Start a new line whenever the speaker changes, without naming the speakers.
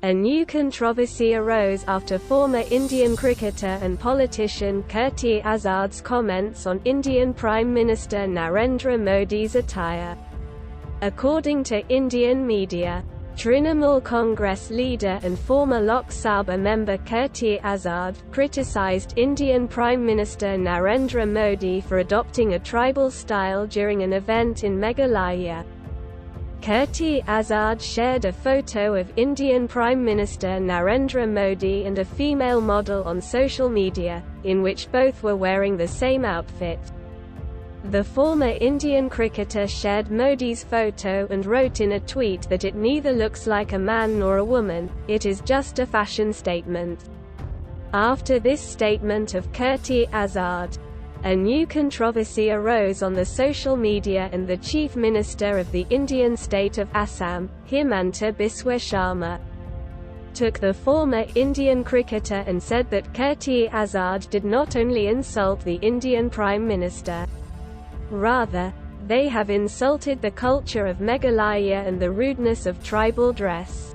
A new controversy arose after former Indian cricketer and politician Kirti Azad's comments on Indian Prime Minister Narendra Modi's attire. According to Indian media, Trinamool Congress leader and former Lok Sabha member Kirti Azad criticized Indian Prime Minister Narendra Modi for adopting a tribal style during an event in Meghalaya. Kirti Azad shared a photo of Indian Prime Minister Narendra Modi and a female model on social media, in which both were wearing the same outfit. The former Indian cricketer shared Modi's photo and wrote in a tweet that it neither looks like a man nor a woman, it is just a fashion statement. After this statement of Kirti Azad, a new controversy arose on the social media, and the Chief Minister of the Indian state of Assam, Himanta Biswa Sharma, took the former Indian cricketer and said that Kirti Azad did not only insult the Indian Prime Minister, rather, they have insulted the culture of Meghalaya and the rudeness of tribal dress.